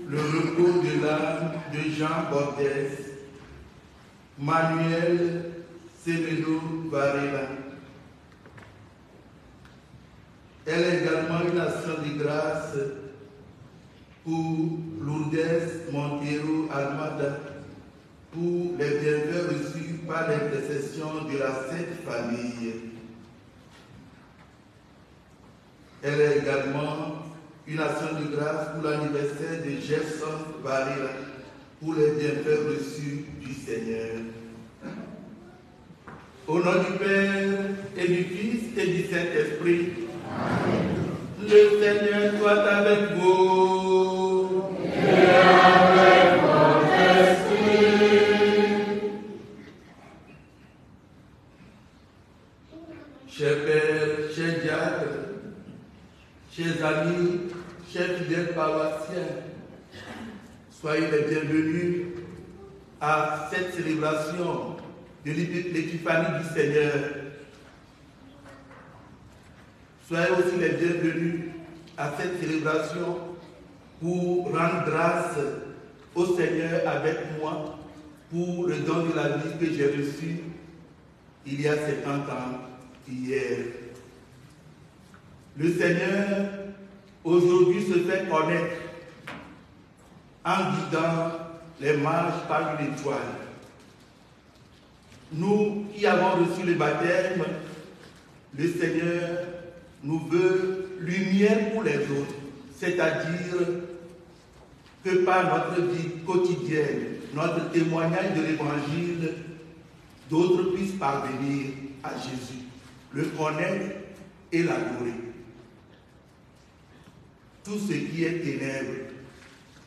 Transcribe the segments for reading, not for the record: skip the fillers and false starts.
le repos de l'âme de Jean Bordes, Manuel Semedo Varela. Elle est également une action de grâce pour Lourdes Montero Almada, pour les bienfaits reçus par l'intercession de la Sainte Famille. Elle est également une action de grâce pour l'anniversaire de Gerson Varela, pour les bienfaits reçus du Seigneur. Au nom du Père et du Fils et du Saint-Esprit, le Seigneur soit avec vous. Et avec votre esprit. Chers pères, chers diacres, chers amis, chers fidèles paroissiens, soyez les bienvenus à cette célébration de l'Épiphanie du Seigneur. Soyez aussi les bienvenus à cette célébration pour rendre grâce au Seigneur avec moi pour le don de la vie que j'ai reçu il y a 50 ans, hier. Le Seigneur aujourd'hui se fait connaître en guidant les mages par une étoile. Nous qui avons reçu le baptême, le Seigneur nous veut lumière pour les autres, c'est-à-dire que par notre vie quotidienne, notre témoignage de l'Évangile, d'autres puissent parvenir à Jésus, le connaître et l'adorer. Tout ce qui est ténèbres,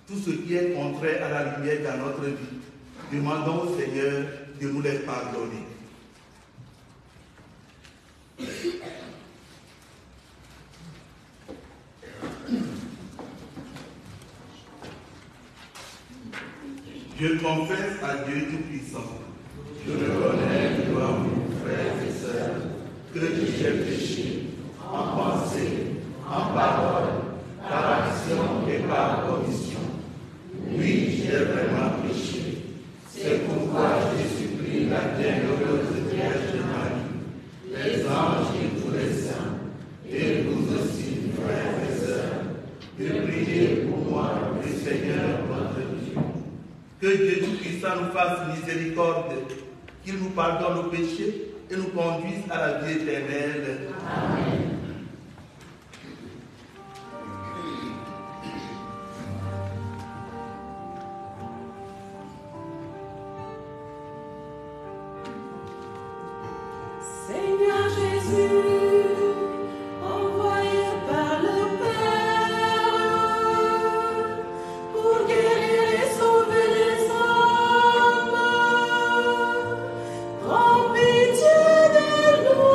tout ce qui est contraire à la lumière dans notre vie, demandons au Seigneur de nous les pardonner. Je confesse à Dieu Tout-Puissant. Je reconnais devant vous, frères et sœurs, que j'ai péché en pensée, en parole, par action et par commission. Oui, j'ai vraiment péché. C'est pourquoi je supplie la bienheureuse Vierge Marie, les anges et tous les saints, et vous aussi, frères et sœurs, de prier pour moi, le Seigneur notre Dieu. Que Dieu Tout-Puissant nous fasse miséricorde, qu'il nous pardonne nos péchés et nous conduise à la vie éternelle. Amen. Seigneur Jésus, envoyé par le Père pour guérir et sauver les âmes, prends pitié de nous.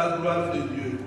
la gloire de Dieu.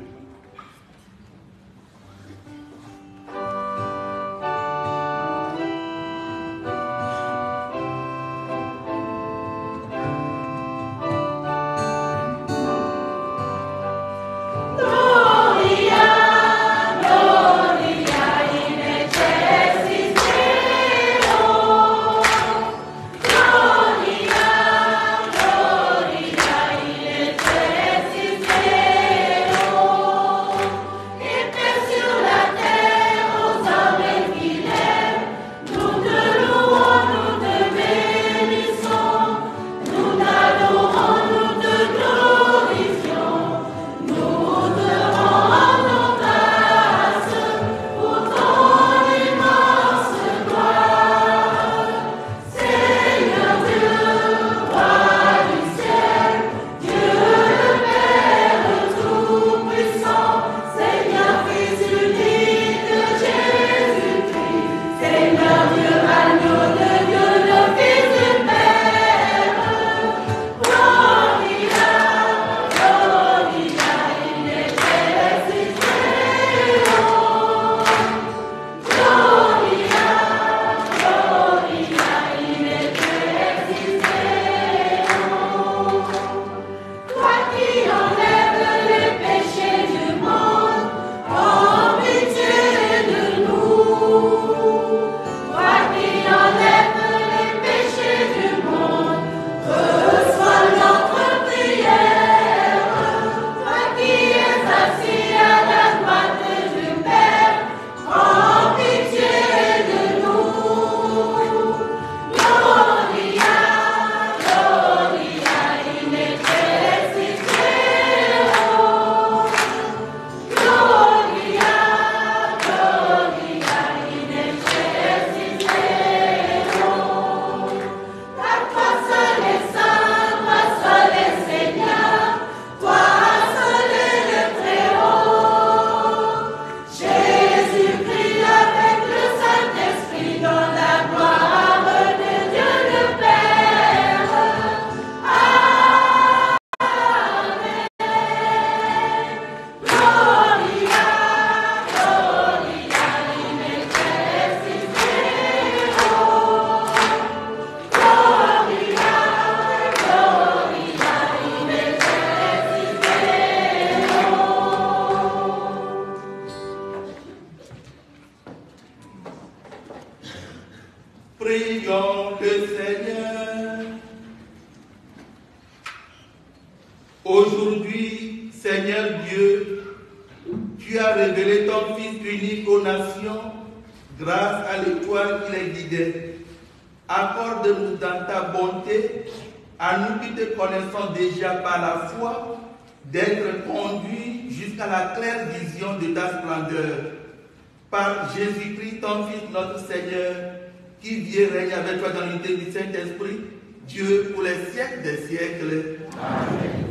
Prions le Seigneur. Aujourd'hui, Seigneur Dieu, tu as révélé ton Fils unique aux nations grâce à l'étoile qui les guidait. Accorde-nous dans ta bonté, à nous qui te connaissons déjà par la foi, d'être conduits jusqu'à la claire vision de ta splendeur. Par Jésus-Christ, ton Fils, notre Seigneur, qui vit et règne avec toi dans l'unité du Saint-Esprit, Dieu pour les siècles des siècles. Amen.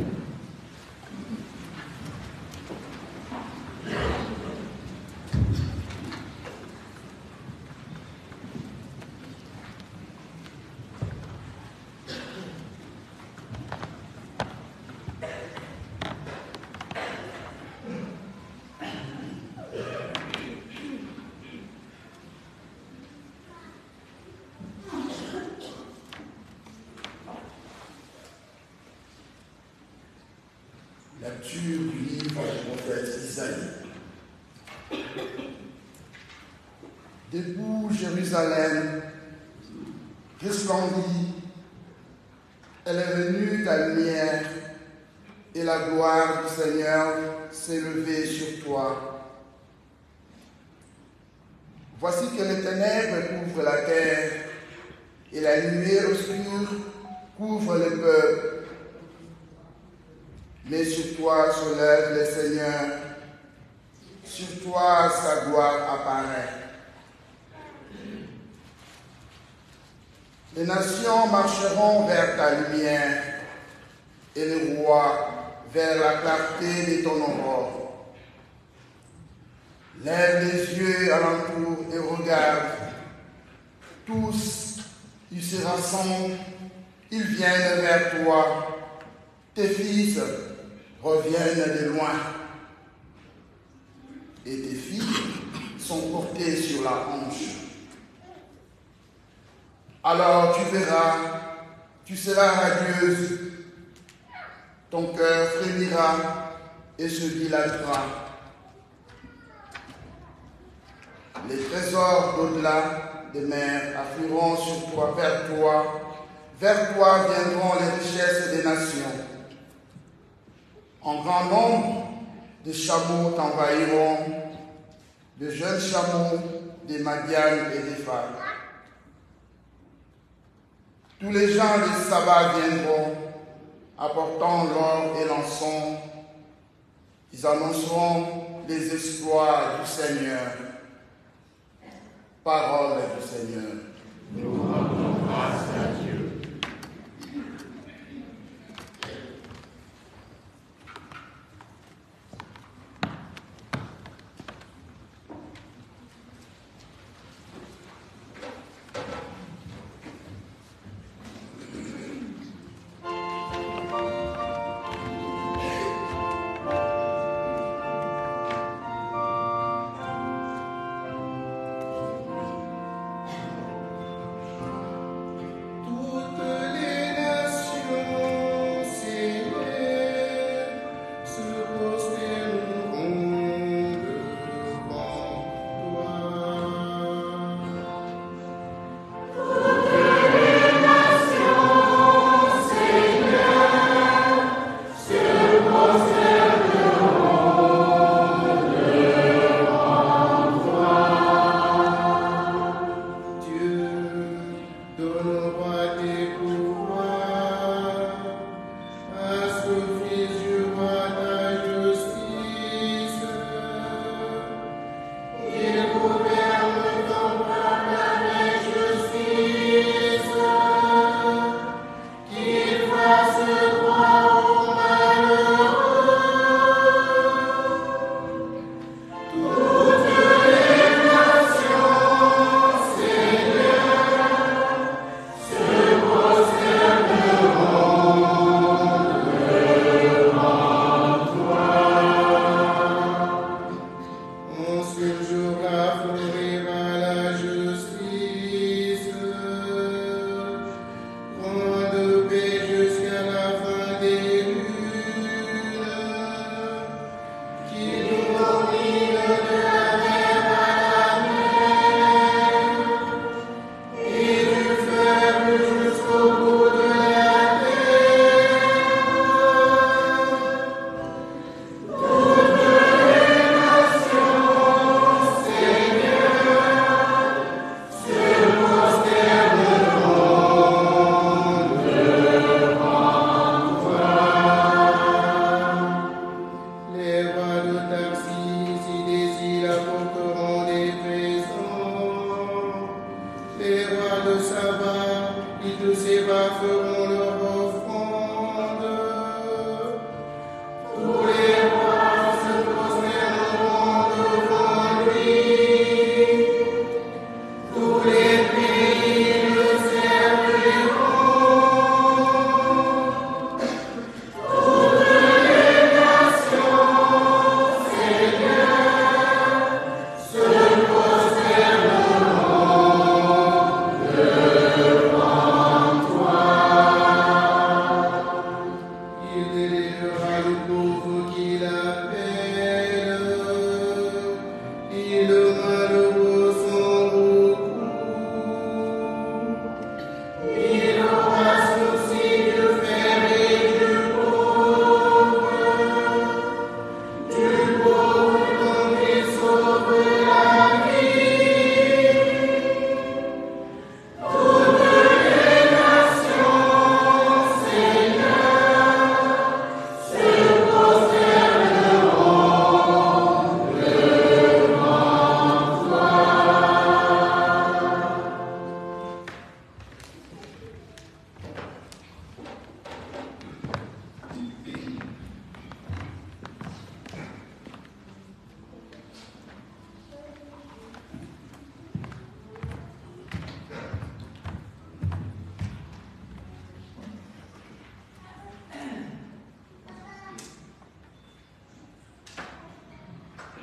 Lecture du livre du prophète Isaïe. Debout Jérusalem, resplendit, elle est venue ta lumière, et la gloire du Seigneur s'est levée sur toi. Voici que les ténèbres couvrent la terre, et la nuée obscure couvre le peuple. Mais sur toi se lève le Seigneur, sur toi sa gloire apparaît. Les nations marcheront vers ta lumière, et les rois vers la clarté de ton aurore. Lève les yeux alentour et regarde. Tous, ils se rassemblent, ils viennent vers toi. Tes fils, reviennent de loin et tes filles sont portées sur la hanche. Alors tu verras, tu seras radieuse, ton cœur frémira et se dilatera. Les trésors d'au-delà des mers afflueront sur toi, vers toi viendront les richesses des nations. En grand nombre, des chameaux t'envahiront, de jeunes chameaux, des Madianes et des Phares. Tous les gens de Saba viendront, apportant l'or et l'encens. Ils annonceront les exploits du Seigneur. Parole du Seigneur. Nous rendons grâce à Dieu. Tout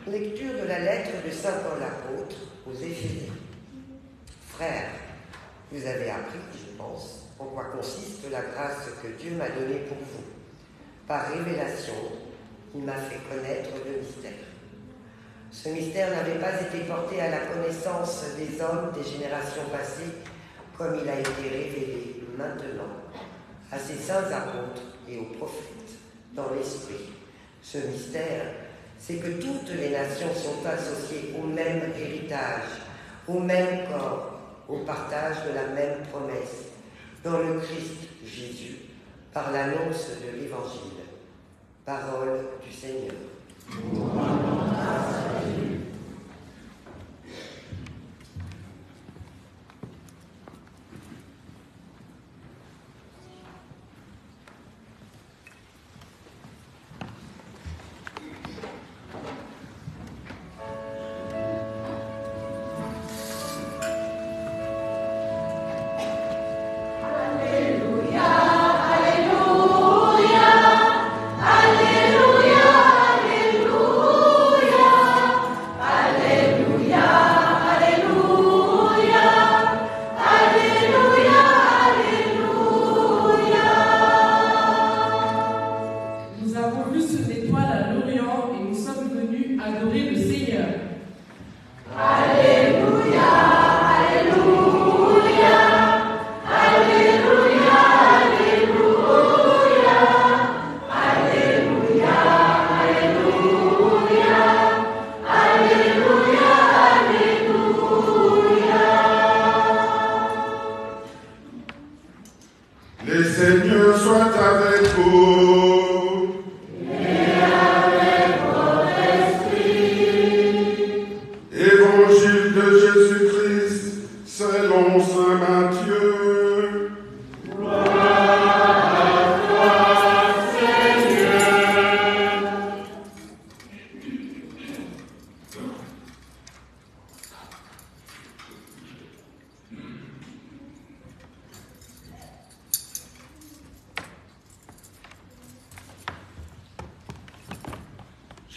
Lecture de la lettre de saint Paul apôtre aux Éphésiens. Frères, vous avez appris, je pense, en quoi consiste la grâce que Dieu m'a donnée pour vous. Par révélation, il m'a fait connaître le mystère. Ce mystère n'avait pas été porté à la connaissance des hommes des générations passées, comme il a été révélé maintenant à ses saints apôtres et aux prophètes dans l'esprit. Ce mystère, c'est que toutes les nations sont associées au même héritage, au même corps, au partage de la même promesse, dans le Christ Jésus, par l'annonce de l'Évangile. Parole du Seigneur.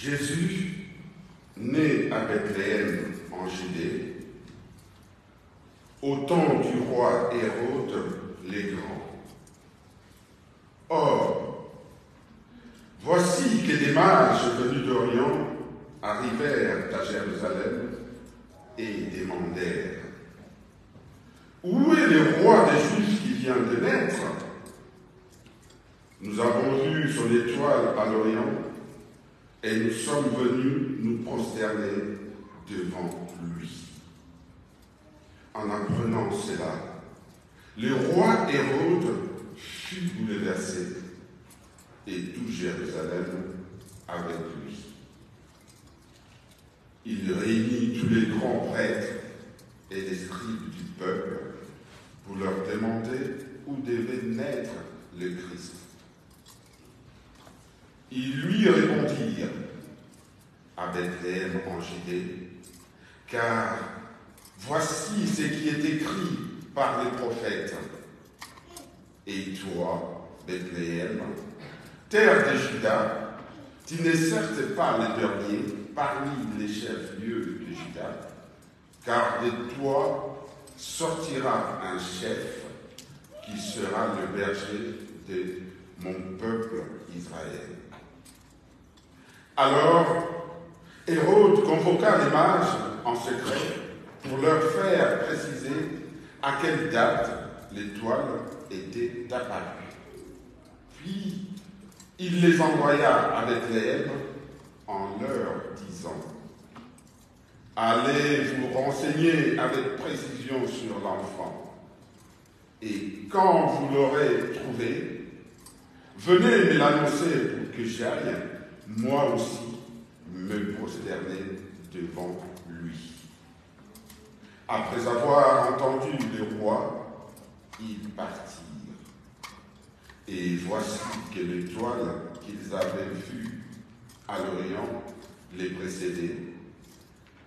Jésus, né à Bethléem en Judée, au temps du roi Hérode les Grands. Or, voici que des mages venus d'Orient arrivèrent à Jérusalem et demandèrent « Où est le roi des Juifs qui vient de naître? Nous avons vu son étoile à l'Orient et nous sommes venus nous prosterner devant lui. » En apprenant cela, le roi Hérode fut bouleversé et tout Jérusalem avec lui. Il réunit tous les grands prêtres et les scribes du peuple pour leur demander où devait naître le Christ. Ils lui répondirent à Bethléem en Judée, car voici ce qui est écrit par les prophètes. Et toi, Bethléem, terre de Juda, tu n'es certes pas le dernier parmi les chefs-lieux de Juda, car de toi sortira un chef qui sera le berger de mon peuple Israël. Alors, Hérode convoqua les mages en secret pour leur faire préciser à quelle date l'étoile était apparue. Puis, il les envoya à Bethléem en leur disant « Allez vous renseigner avec précision sur l'enfant, et quand vous l'aurez trouvé, venez me l'annoncer pour que j'aille, moi aussi, me prosterner devant lui. » Après avoir entendu le roi, ils partirent. Et voici que l'étoile qu'ils avaient vue à l'Orient les précédait,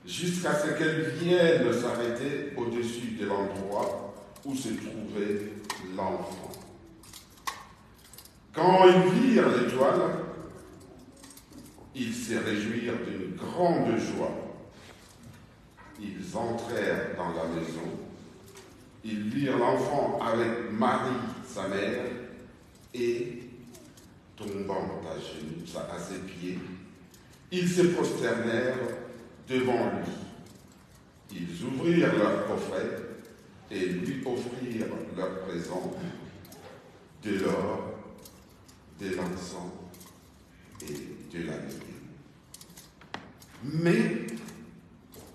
jusqu'à ce qu'elle vienne s'arrêter au-dessus de l'endroit où se trouvait l'enfant. Quand ils virent l'étoile, Ils se réjouirent d'une grande joie. Ils entrèrent dans la maison. Ils virent l'enfant avec Marie, sa mère, et, tombant à genoux, à ses pieds, ils se prosternèrent devant lui. Ils ouvrirent leur coffret et lui offrirent leurs présents, de l'or, de l'encens et de la myrrhe. Mais,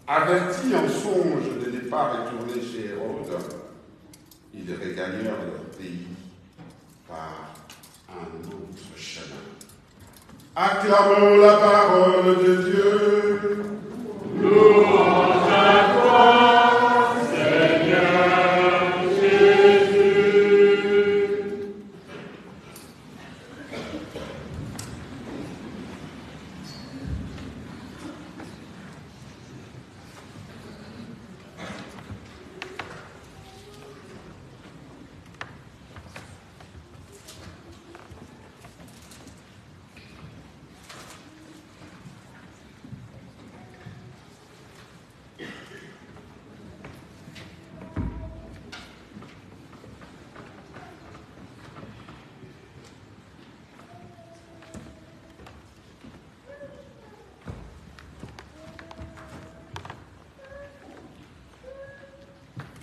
avertis en songe de ne pas retourner chez Hérode, ils regagnèrent leur pays par un autre chemin. Acclamons la parole de Dieu. Louange à toi, Seigneur Jésus.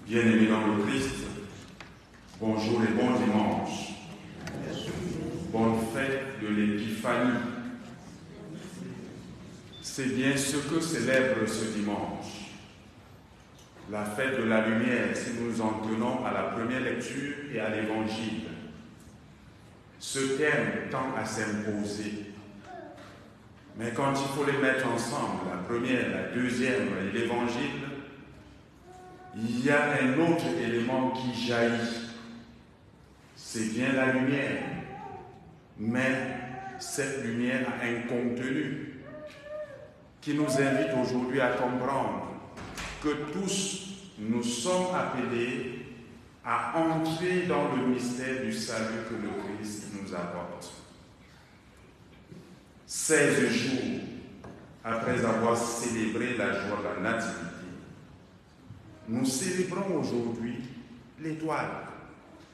Bien-aimés dans le Christ, bonjour et bon dimanche. Bonne fête de l'Épiphanie. C'est bien ce que célèbre ce dimanche, la fête de la lumière, si nous nous en tenons à la première lecture et à l'Évangile. Ce terme tend à s'imposer, mais quand il faut les mettre ensemble, la première, la deuxième et l'Évangile, il y a un autre élément qui jaillit. C'est bien la lumière, mais cette lumière a un contenu qui nous invite aujourd'hui à comprendre que tous nous sommes appelés à entrer dans le mystère du salut que le Christ nous apporte. 16 jours après avoir célébré la joie de la nativité, nous célébrons aujourd'hui l'étoile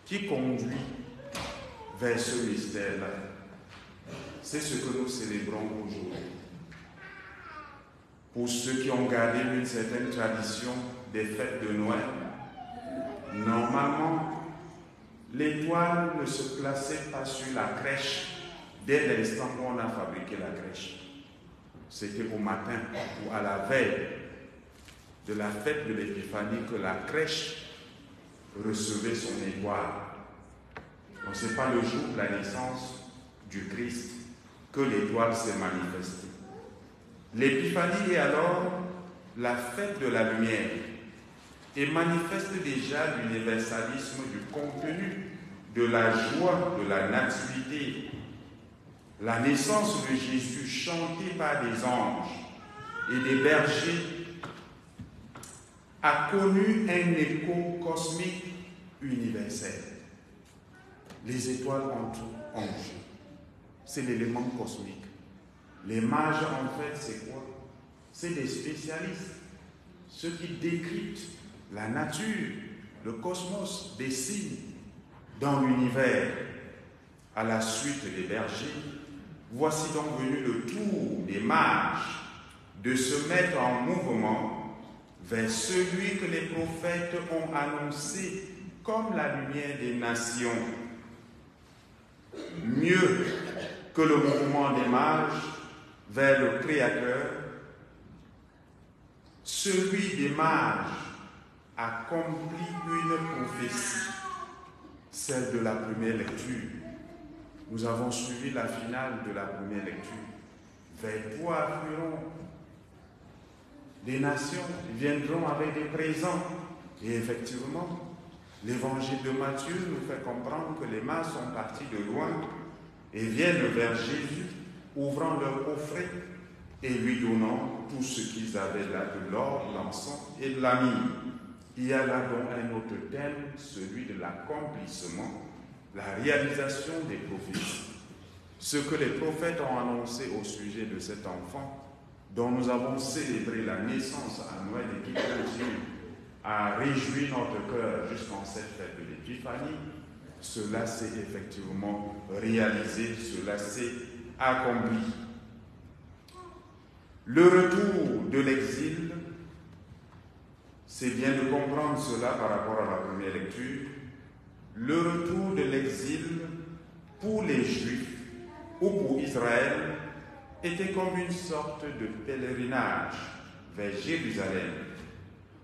qui conduit vers ce mystère-là. C'est ce que nous célébrons aujourd'hui. Pour ceux qui ont gardé une certaine tradition des fêtes de Noël, normalement, l'étoile ne se plaçait pas sur la crèche dès l'instant où on a fabriqué la crèche. C'était au matin ou à la veille de la fête de l'Épiphanie que la crèche recevait son étoile. Donc ce n'est pas le jour de la naissance du Christ que l'étoile s'est manifestée. L'Épiphanie est alors la fête de la lumière et manifeste déjà l'universalisme du contenu de la joie de la nativité. La naissance de Jésus chantée par des anges et des bergers a connu un écho cosmique universel. Les étoiles ont anges. C'est l'élément cosmique. Les mages, en fait, c'est quoi? C'est des spécialistes. Ceux qui décryptent la nature, le cosmos, des signes dans l'univers. À la suite des bergers, voici donc venu le tour des mages de se mettre en mouvement vers celui que les prophètes ont annoncé comme la lumière des nations. Mieux que le mouvement des mages vers le Créateur, celui des mages accomplit une prophétie, celle de la première lecture. Nous avons suivi la finale de la première lecture. Vers toi afflueront des nations, ils viendront avec des présents. Et effectivement, l'évangile de Matthieu nous fait comprendre que les mages sont partis de loin et viennent vers Jésus, ouvrant leur coffret et lui donnant tout ce qu'ils avaient là, de l'or, l'encens et de la myrrhe. Il y a là donc un autre thème, celui de l'accomplissement, la réalisation des prophéties. ce que les prophètes ont annoncé au sujet de cet enfant, dont nous avons célébré la naissance à Noël et qui continue à réjouir notre cœur jusqu'en cette fête de l'Épiphanie, cela s'est effectivement réalisé, cela s'est accompli. Le retour de l'exil, c'est bien de comprendre cela par rapport à la première lecture. Le retour de l'exil pour les Juifs ou pour Israël était comme une sorte de pèlerinage vers Jérusalem.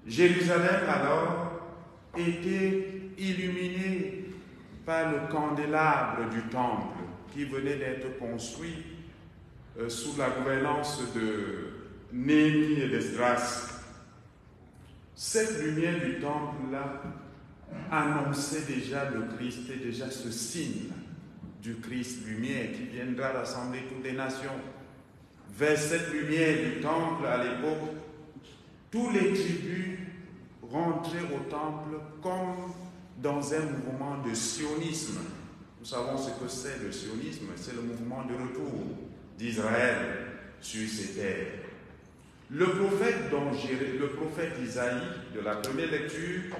Jérusalem alors était illuminée par le candélabre du temple qui venait d'être construit sous la gouvernance de Néhémie et d'Esdras. Cette lumière du temple-là annonçait déjà le Christ et déjà ce signe du Christ, lumière qui viendra rassembler toutes les nations. Vers cette lumière du temple à l'époque, tous les tribus rentraient au temple comme dans un mouvement de sionisme. Nous savons ce que c'est le sionisme, c'est le mouvement de retour d'Israël sur ces terres. Le prophète Isaïe, de la première lecture,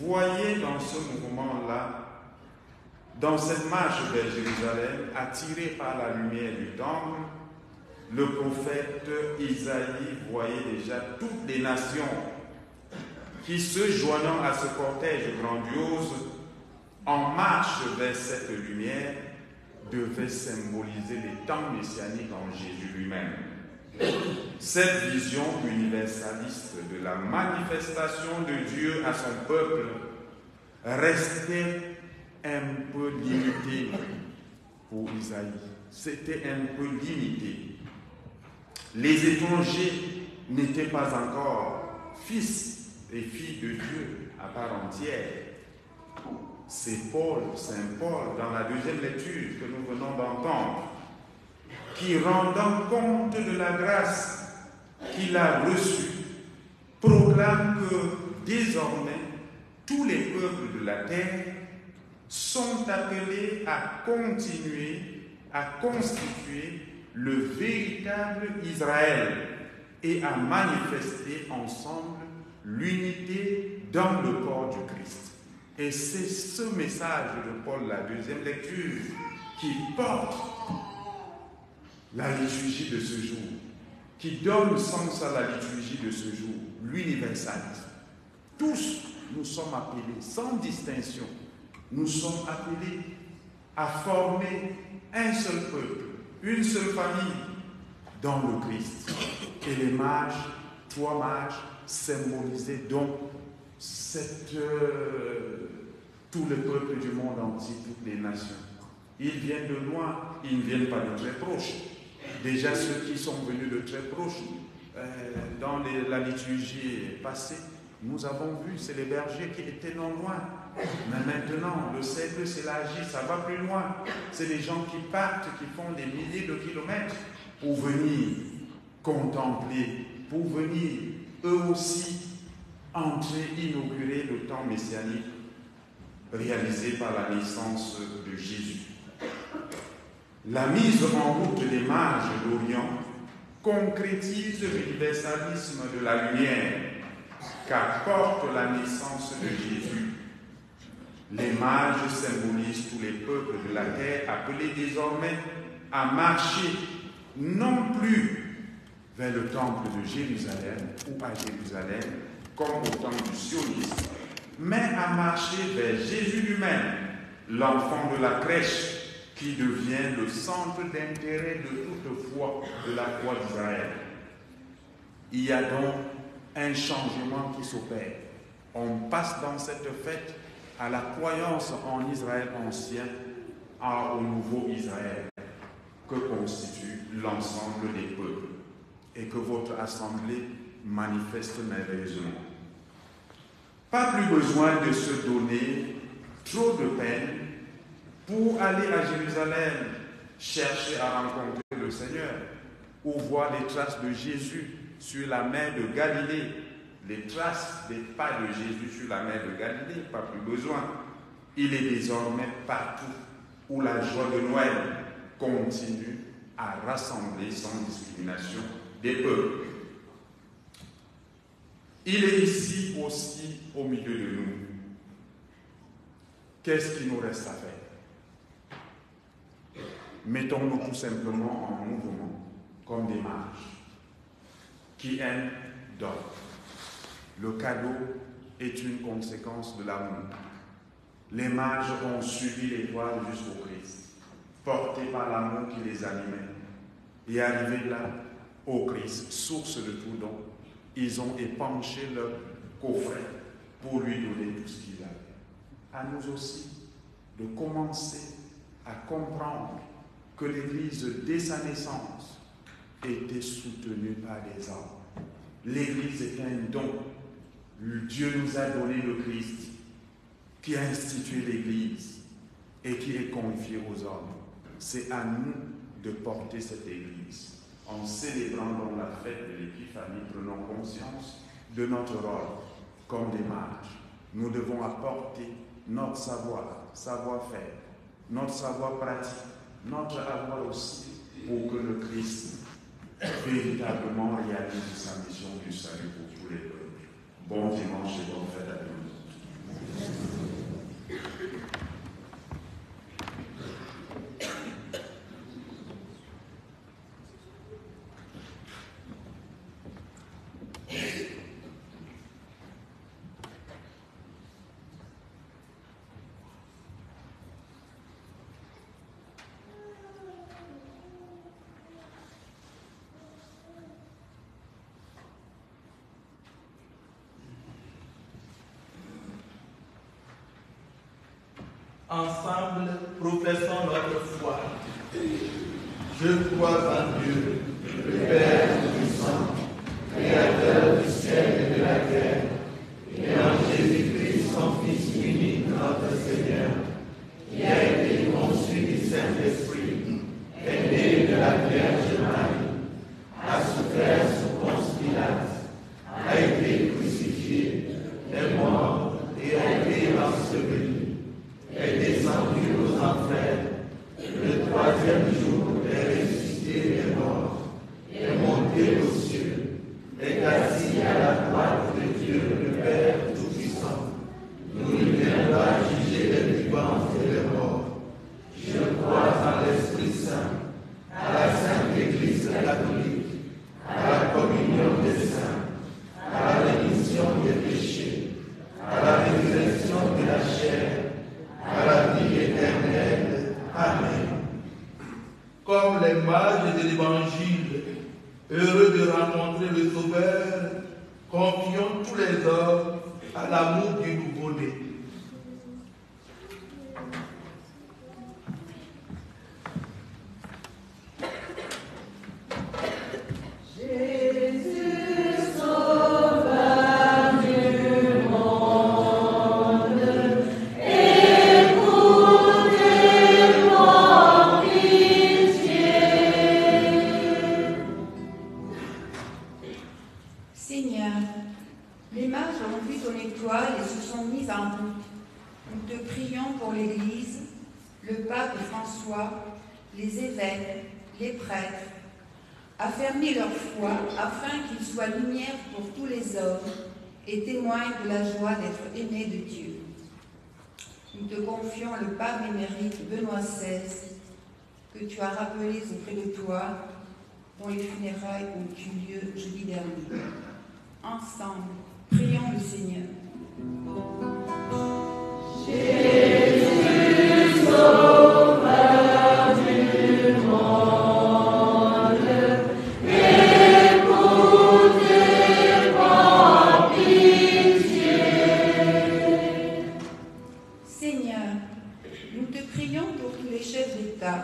voyait dans ce mouvement-là, dans cette marche vers Jérusalem, attiré par la lumière du temple, le prophète Isaïe voyait déjà toutes les nations qui, se joignant à ce cortège grandiose, en marche vers cette lumière, devaient symboliser les temps messianiques en Jésus lui-même. Cette vision universaliste de la manifestation de Dieu à son peuple restait un peu limitée pour Isaïe. C'était un peu limité. Les étrangers n'étaient pas encore fils et filles de Dieu à part entière. C'est Saint Paul, dans la deuxième lecture que nous venons d'entendre, qui, rendant compte de la grâce qu'il a reçue, proclame que désormais tous les peuples de la terre sont appelés à continuer à constituer le véritable Israël et à manifester ensemble l'unité dans le corps du Christ. Et c'est ce message de Paul, la deuxième lecture, qui porte la liturgie de ce jour, qui donne sens à la liturgie de ce jour, l'universalisme. Tous, nous sommes appelés, sans distinction, nous sommes appelés à former un seul peuple, une seule famille dans le Christ. Et les mages, 3 mages, symbolisaient donc tous les peuples du monde entier, toutes les nations. Ils viennent de loin, ils ne viennent pas de très proche. Déjà ceux qui sont venus de très proche, dans la liturgie passée, nous avons vu, c'est les bergers qui étaient non loin. Mais maintenant, le cercle s'élargit, ça va plus loin. C'est les gens qui partent, qui font des milliers de kilomètres pour venir contempler, pour venir eux aussi entrer, inaugurer le temps messianique réalisé par la naissance de Jésus. La mise en route des mages d'Orient concrétise l'universalisme de la lumière qu'apporte la naissance de Jésus. Les mages symbolisent tous les peuples de la terre appelés désormais à marcher non plus vers le temple de Jérusalem ou à Jérusalem comme au temps du sionisme, mais à marcher vers Jésus lui-même, l'enfant de la crèche qui devient le centre d'intérêt de toute foi de la foi d'Israël. Il y a donc un changement qui s'opère. On passe dans cette fête à la croyance en Israël ancien, au nouveau Israël, que constitue l'ensemble des peuples, et que votre assemblée manifeste merveilleusement. Pas plus besoin de se donner trop de peine pour aller à Jérusalem chercher à rencontrer le Seigneur, ou voir les traces de Jésus sur la mer de Galilée, les traces des pas de Jésus sur la mer de Galilée, pas plus besoin. Il est désormais partout où la joie de Noël continue à rassembler sans discrimination des peuples. Il est ici aussi au milieu de nous. Qu'est-ce qu'il nous reste à faire? Mettons-nous tout simplement en mouvement, comme des mages qui aiment donnent. Le cadeau est une conséquence de l'amour. Les mages ont suivi l'étoile jusqu'au Christ, portés par l'amour qui les animait. Et arrivés là, au Christ, source de tout don, ils ont épanché leur coffret pour lui donner tout ce qu'il avait. À nous aussi de commencer à comprendre que l'Église, dès sa naissance, était soutenue par des hommes. L'Église est un don. Dieu nous a donné le Christ, qui a institué l'Église et qui est confié aux hommes. C'est à nous de porter cette Église. En célébrant dans la fête de l'Épiphanie, prenons conscience de notre rôle comme des mages. Nous devons apporter notre savoir-faire, notre savoir pratique, notre avoir aussi pour que le Christ véritablement réalise sa mission du salut pour tous les peuples. Bon dimanche et bonne fête à tous. Ensemble, professons notre foi. Je crois en Dieu, le Père Tout-Puissant, Créateur du ciel et de la terre, et en Jésus-Christ, son Fils unique, notre Seigneur, qui a été conçu du Saint-Esprit, est né de la Vierge Marie, a souffert sous Ponce Pilate, a été crucifié, est mort et a été enseveli, est descendu aux enfers, le troisième jour est ressuscité des morts, est monté aux cieux, est assis à la droite de Dieu le Père Tout-Puissant, d'où il viendra juger les vivants et les morts. Je crois en l'Esprit Saint, à la Sainte Église catholique, à la communion des saints, à la rémission des péchés, à la résurrection de la chair, à la vie éternelle. Amen. Comme les mages de l'Évangile, heureux de rencontrer le Sauveur, confions tous les hommes à l'amour du nouveau-né. Les évêques, les prêtres, affermis leur foi afin qu'ils soient lumière pour tous les hommes et témoignent de la joie d'être aimés de Dieu. Nous te confions le pape émérite Benoît XVI, que tu as rappelé auprès de toi, dont les funérailles ont eu lieu jeudi dernier. Ensemble, prions le Seigneur. Jésus, Sauveur du monde, écoutez par pitié. Seigneur, nous te prions pour tous les chefs d'État,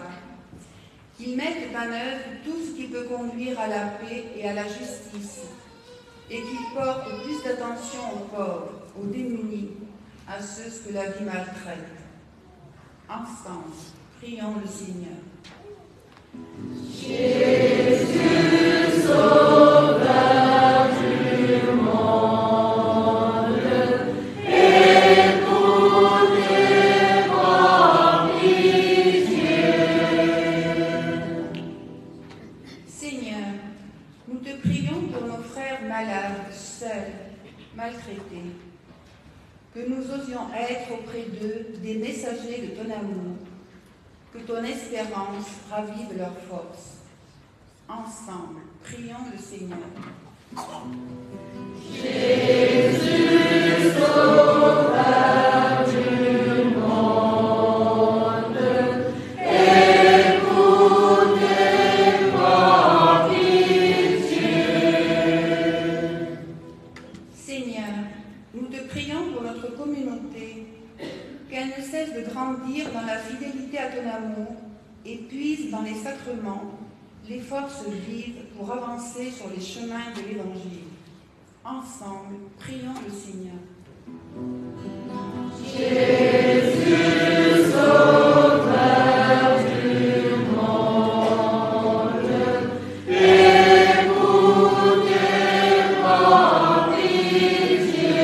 qu'ils mettent en œuvre tout ce qui peut conduire à la paix et à la justice, et qu'ils portent plus d'attention aux pauvres, aux démunis, à ceux que la vie maltraite. Ensemble, prions le Seigneur. Jésus, Sauveur du monde, écoutez par pitié. maltraités. Que nous osions être auprès d'eux des messagers de ton amour, que ton espérance ravive leur force. Ensemble, prions le Seigneur. Jésus, Sauveur du monde, écoutez par pitié. Seigneur, nous te prions pour notre communauté, qu'elle ne cesse de grandir dans la fidélité à ton amour et puise dans les sacrements les forces vives pour avancer sur les chemins de l'Évangile. Ensemble, prions le Seigneur. Jésus, Sauveur du monde, écoutez par pitié.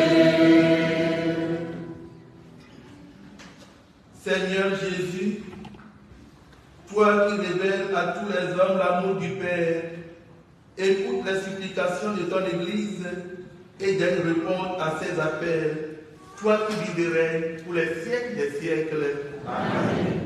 Seigneur Jésus, toi qui révèles à tous les hommes l'amour du Père, écoute les supplications de ton Église et donne réponse à ses appels. Toi qui vivrais pour les siècles des siècles. Amen.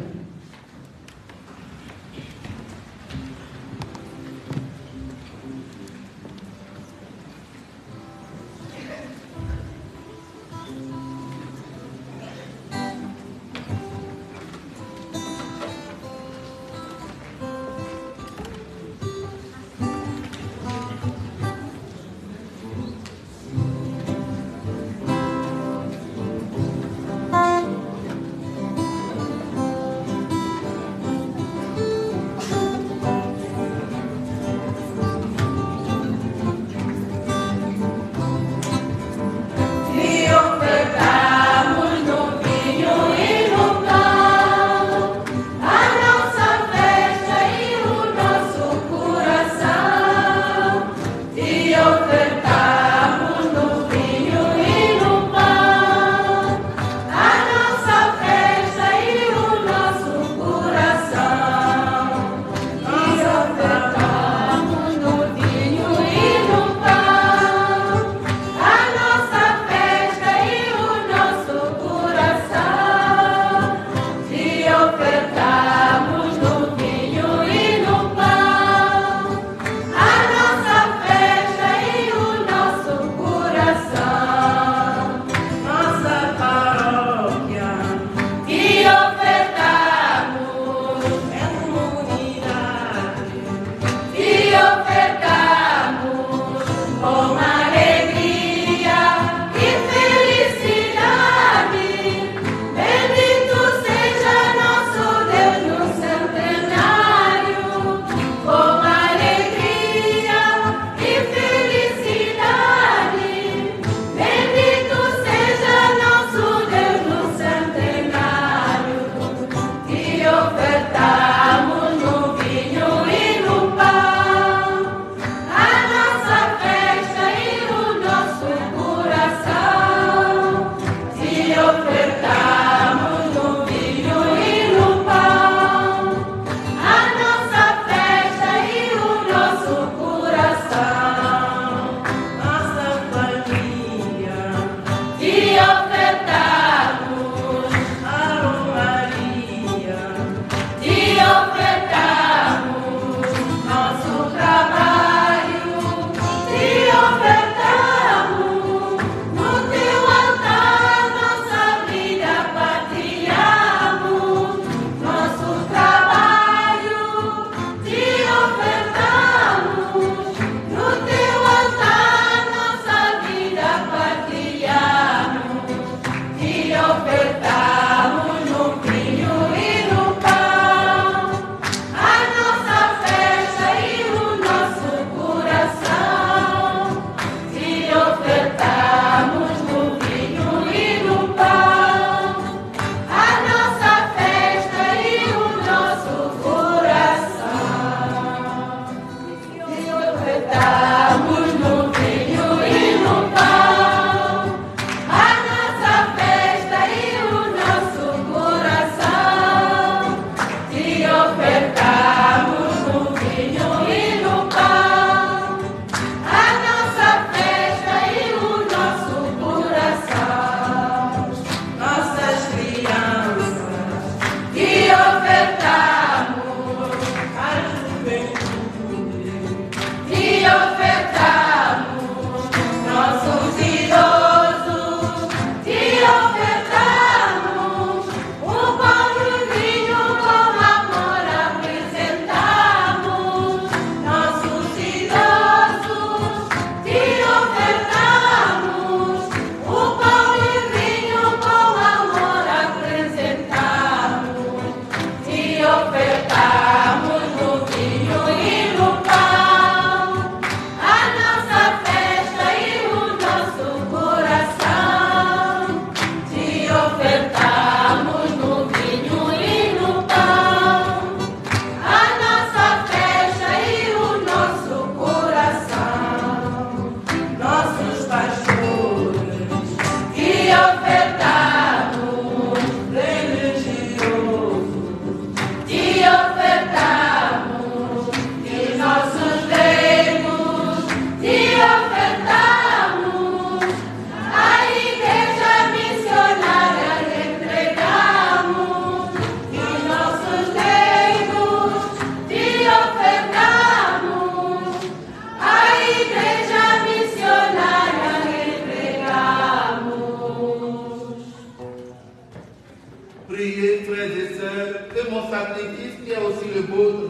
sacrifice qui est aussi le vôtre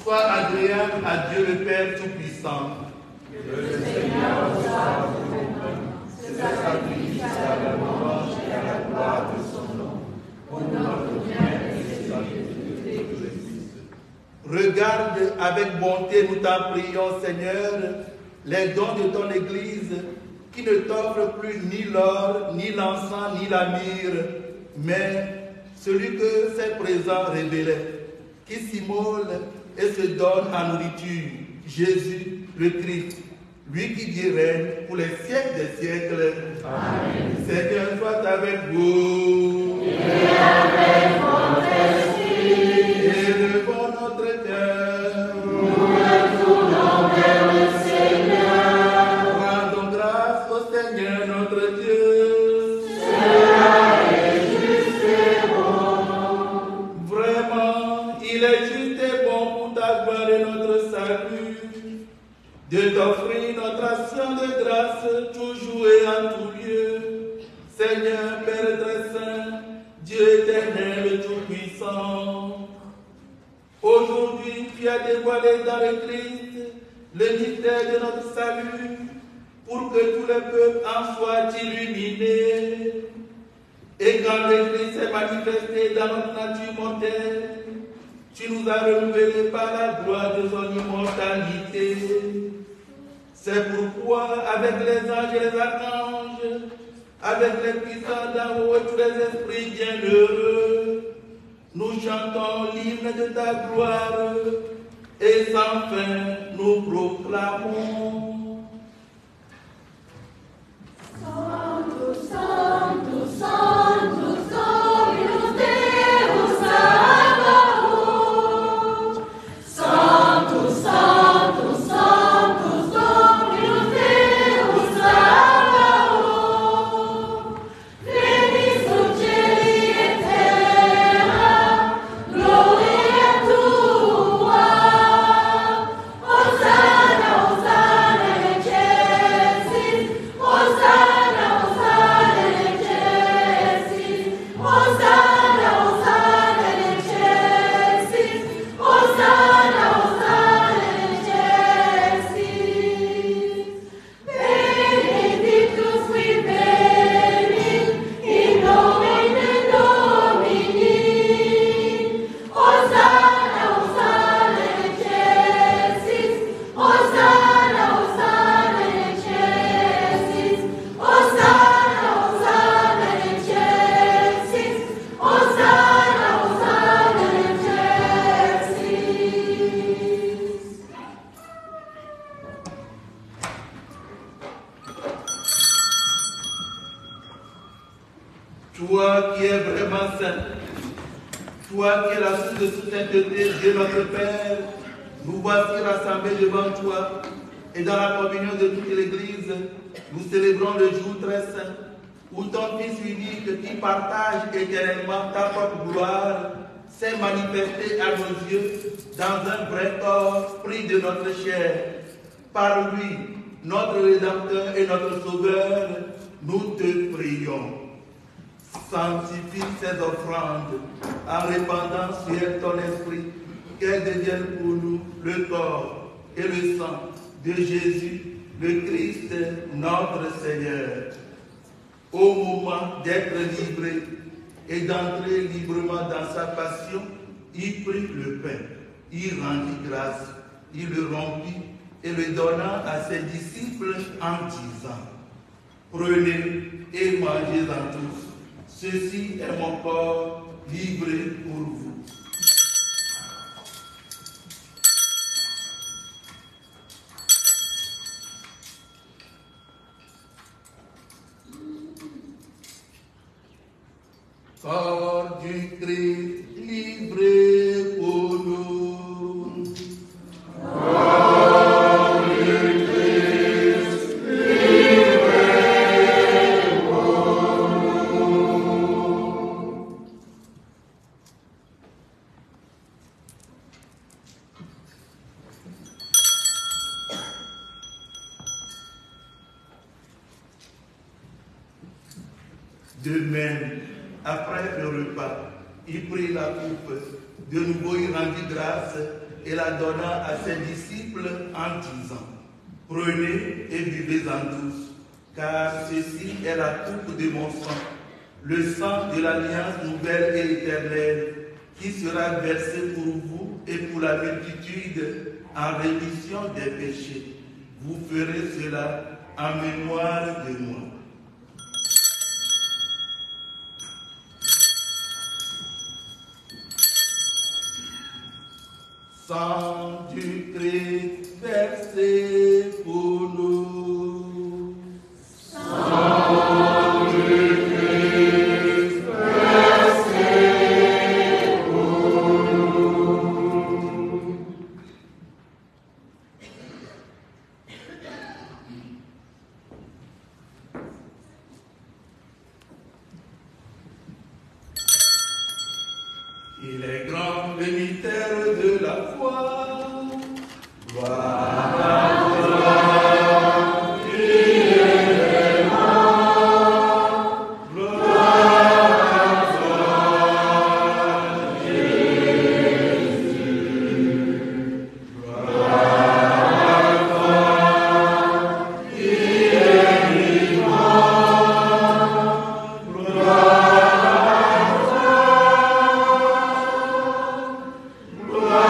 soit agréable à Dieu le Père Tout-Puissant. Que le Seigneur reçoive ce sacrifice à la louange et à la gloire de son nom, au notre bien et de l'Église. Regarde avec bonté, nous t'en prions, Seigneur, les dons de ton Église, qui ne t'offre plus ni l'or, ni l'encens, ni la myrrhe, mais celui que ses présents révélaient, qui s'immole et se donne en nourriture, Jésus le Christ, lui qui vit et règne pour les siècles des siècles. Amen. Seigneur soit avec vous. Et avec votre esprit. Élevons notre cœur. Nous le tournons vers le Seigneur. Rendons grâce au Seigneur notre Dieu. Cela est juste et bon. Vraiment, il est juste et bon pour ta gloire et notre salut, de t'offrir notre action de grâce toujours et en tout lieu. Seigneur, Père très saint, Dieu éternel tout-puissant, aujourd'hui tu as dévoilé dans le Christ le mystère de notre salut, pour que tous les peuples en soient illuminés. Et quand le Christ s'est manifesté dans notre nature mortelle, tu nous as renouvelés par la gloire de son immortalité. C'est pourquoi, avec les anges et les archanges, avec les puissants d'en haut et tous les esprits bienheureux, nous chantons l'hymne de ta gloire et sans fin nous proclamons. Sanctus, Sanctus, Sanctus, Dominus Deus Sabaoth. Sanctus, Sanctus, Sanctus, Dominus Deus Sabaoth. Venit celi et terra, gloria tua. Hosanna, Hosanna in excelsis, Hosanna, Hosanna in excelsis, Hosanna, Hosanna in excelsis, Hosanna, Hosanna in excelsis. Benedictus qui venit in nomine Domini. Hosanna, Hosanna in excelsis, Hosanna, Hosanna in excelsis, Hosanna, Hosanna in excelsis, Hosanna, Hosanna in excelsis. Toi qui es vraiment saint, toi qui es la source de toute sainteté, Dieu notre Père, nous voici rassemblés devant toi et dans la communion de toute l'Église, nous célébrons le jour très saint où ton Fils unique qui partage éternellement ta propre gloire s'est manifesté à nos yeux dans un vrai corps pris de notre chair. Par lui, notre Rédempteur et notre Sauveur, nous te prions. Sanctifie ces offrandes en répandant sur elles ton esprit, qu'elles deviennent pour nous le corps et le sang de Jésus, le Christ, notre Seigneur. Au moment d'être livré et d'entrer librement dans sa passion, il prit le pain, il rendit grâce, il le rompit et le donna à ses disciples en disant: Prenez et mangez-en tous. Ceci est mon corps livré pour vous. Corps du Christ livré pour nous. Corps du Christ livré pour nous. De même, après le repas, il prit la coupe, De nouveau, il rendit grâce et la donna à ses disciples en disant, prenez et buvez-en tous, car ceci est la coupe de mon sang, le sang de l'alliance nouvelle et éternelle, qui sera versé pour vous et pour la multitude en rémission des péchés. Vous ferez cela en mémoire de moi. Sang du Christ versé pour nous. Sang du Christ versé pour nous. Il est grand le mystère de la foi. Gloire à toi, qui est mort. Gloire à toi, Jésus. Gloire à toi, qui est vivant. Gloire à toi. Gloire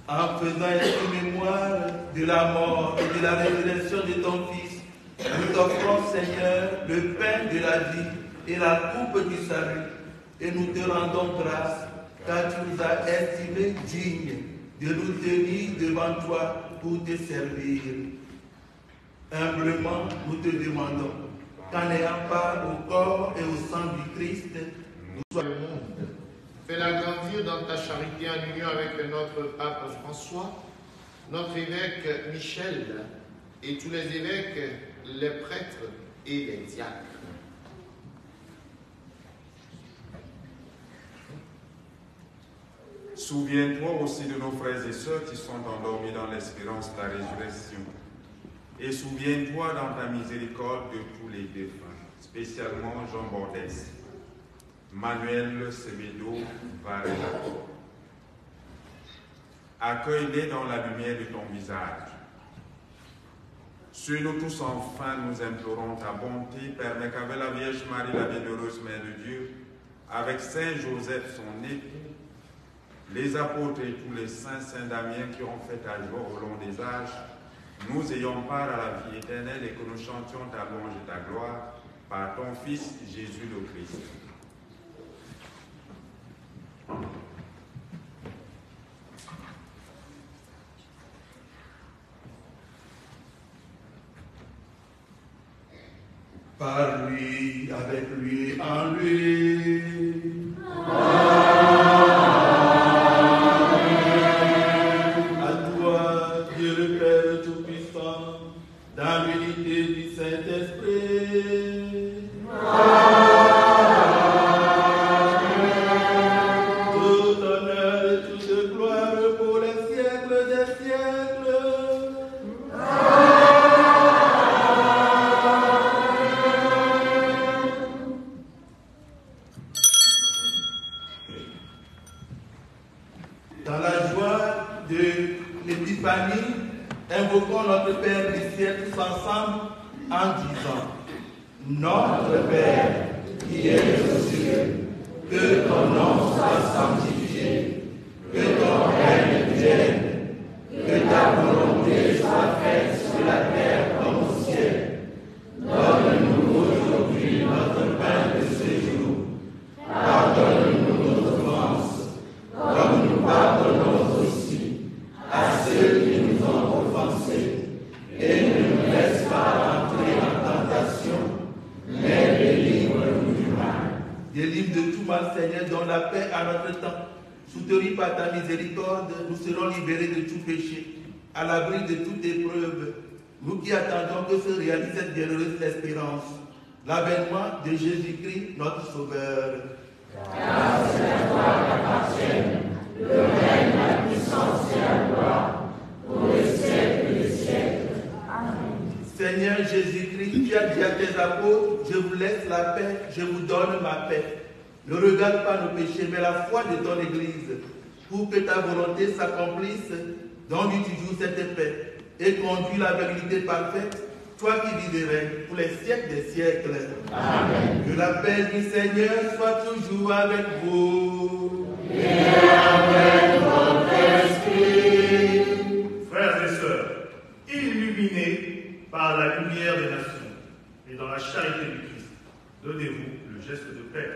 en faisant ainsi mémoire de la mort et de la résurrection de ton Fils, nous t'offrons, Seigneur, le pain de la vie et la coupe du salut, et nous te rendons grâce, car tu nous as estimés dignes de nous tenir devant toi pour te servir. Humblement, nous te demandons qu'en ayant part au corps et au sang du Christ, nous soyons le monde. Fais-la grandir dans ta charité en union avec notre pape François, notre évêque Michel et tous les évêques, les prêtres et les diacres. Souviens-toi aussi de nos frères et sœurs qui sont endormis dans l'espérance de la résurrection. Et souviens-toi dans ta miséricorde de tous les défunts, spécialement Jean Bordès, Manuel Semedo Varela. Accueille-les dans la lumière de ton visage. Sur nous tous enfin, nous implorons ta bonté, permets qu'avec la Vierge Marie, la bienheureuse Mère de Dieu, avec Saint Joseph, son époux, les apôtres et tous les saints, Saint Damien qui ont fait ta joie au long des âges, nous ayons part à la vie éternelle et que nous chantions ta louange et ta gloire par ton Fils Jésus le Christ. Par lui, avec lui, en lui. À toi, Dieu le Père Tout-Puissant, dans l'unité du Saint-Esprit. Tout honneur et toute gloire pour les siècles des siècles. Dans la joie de l'Épiphanie, invoquons notre Père du ciel tous ensemble en disant: Notre Père qui es aux cieux, que ton nom soit sanctifié, que ton règne vienne, que ta volonté soit faite sur la terre comme au ciel. Donne-nous aujourd'hui notre pain de ce jour. Pardonne-nous nos offenses, comme nous pardonnons aussi à ceux qui nous ont offensés. Et ne nous laisse pas entrer en tentation, mais délivre-nous du mal. Délivre de tout mal, Seigneur, donne la paix à notre temps. soutenus par ta miséricorde, nous serons libérés de tout péché, à l'abri de toute épreuve, nous qui attendons que se réalise cette bienheureuse espérance, l'avènement de Jésus-Christ, notre Sauveur. Car c'est à toi qu'appartiennent le règne, la puissance et la gloire, pour les siècles des siècles. Amen. Seigneur Jésus-Christ, tu as dit à tes apôtres, je vous laisse la paix, je vous donne ma paix. Ne regarde pas nos péchés, mais la foi de ton Église, pour que ta volonté s'accomplisse. Donne-lui toujours cette paix et conduis la vérité parfaite, toi qui vis et règnes pour les siècles des siècles. Amen. Que la paix du Seigneur soit toujours avec vous. Et avec votre esprit. Frères et sœurs, illuminés par la lumière des nations et dans la charité du Christ, donnez-vous le geste de paix.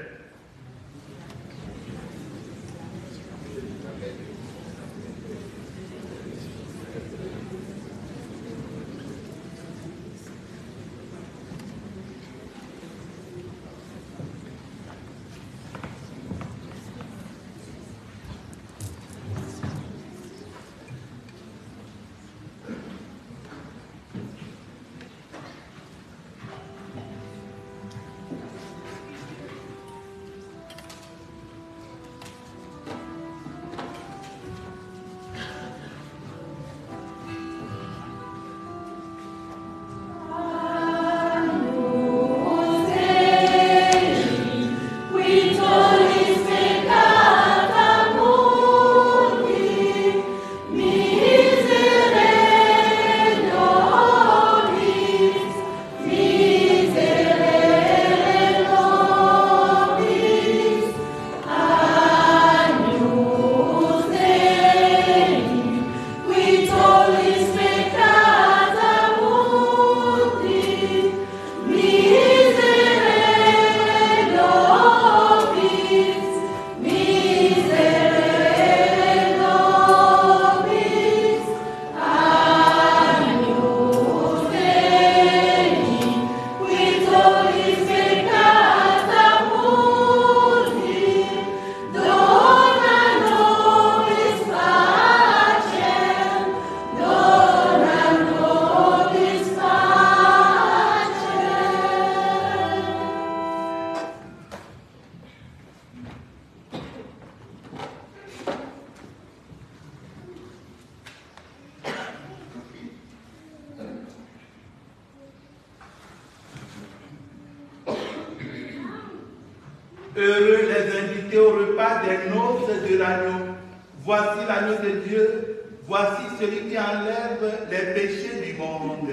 Heureux les invités au repas des noces de l'agneau. Voici l'agneau de Dieu, voici celui qui enlève les péchés du monde.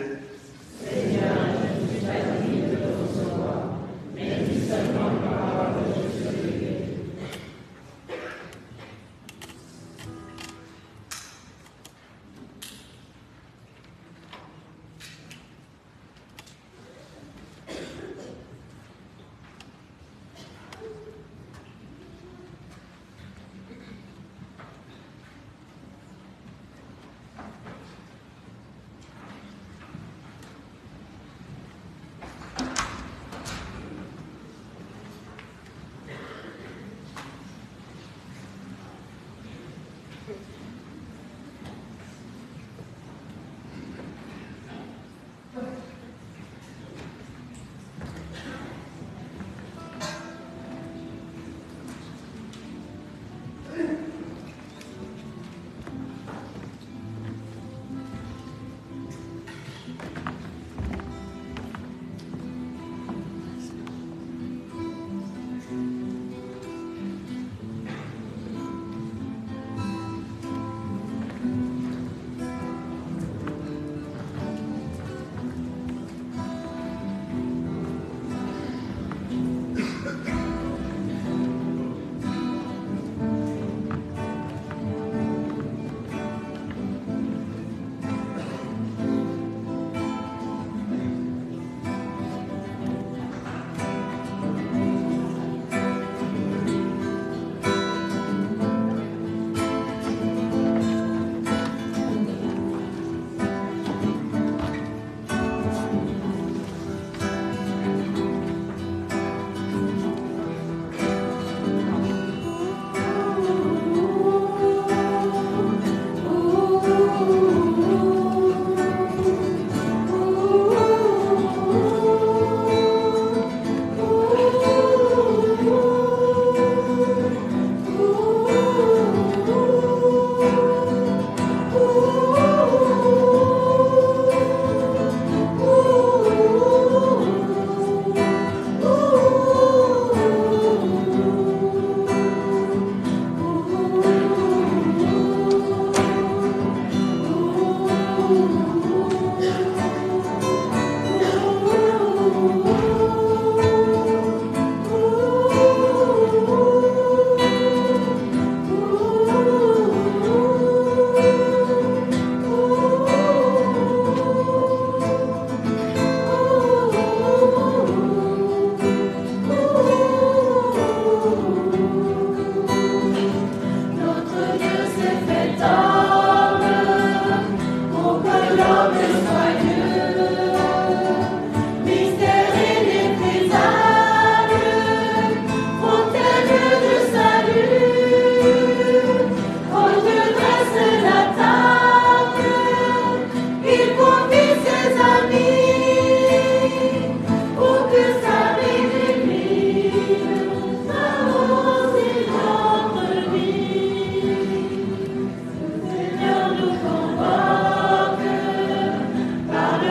Seigneur, je ne suis pas digne de te recevoir, mais dis seulement une parole et je serai guéri. Par